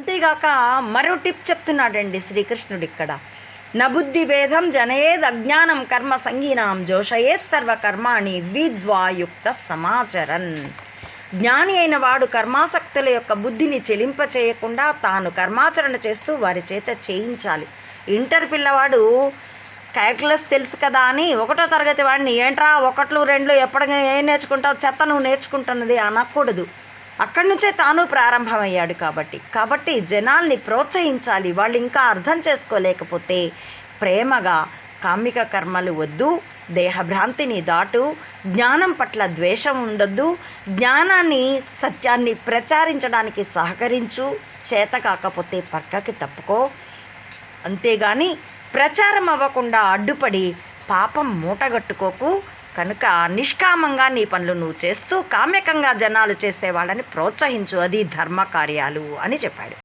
అంతేగాక మరో టిప్ చెప్తున్నాడండి శ్రీకృష్ణుడు ఇక్కడ. నబుద్ధి భేదం జనయేద్ అజ్ఞానం కర్మ సంగీనాం జోషయే సర్వకర్మాణి విద్వాయుక్త సమాచరన్. జ్ఞాని అయిన వాడు కర్మాసక్తుల యొక్క బుద్ధిని చెలింప చేయకుండా తాను కర్మాచరణ చేస్తూ వారి చేత చేయించాలి. ఇంటర్ పిల్లవాడు క్యాల్కులస్ తెలుసు కదా అని 1వ తరగతి వాడిని ఏంట్రా 1, 2 ఎప్పటికీ ఏం నేర్చుకుంటావు, చెత్త నువ్వు నేర్చుకుంటున్నది అనకూడదు. అక్కడి నుంచే తాను ప్రారంభమయ్యాడు కాబట్టి జనాల్ని ప్రోత్సహించాలి. వాళ్ళు ఇంకా అర్థం చేసుకోలేకపోతే ప్రేమగా కామిక కర్మలు వద్దు, దేహభ్రాంతిని దాటు, జ్ఞానం పట్ల ద్వేషం ఉండొద్దు, జ్ఞానాన్ని సత్యాన్ని ప్రచారించడానికి సహకరించు, చేత కాకపోతే పక్కకి తప్పుకో. అంతేగాని ప్రచారం అవ్వకుండా అడ్డుపడి పాపం మూటగట్టుకోకు. కనుక నిష్కామంగా నీ పనులు నువ్వు చేస్తూ కామ్యకంగా జనాలు చేసేవాళ్ళని ప్రోత్సహించు, అది ధర్మకార్యాలు అని చెప్పాడు.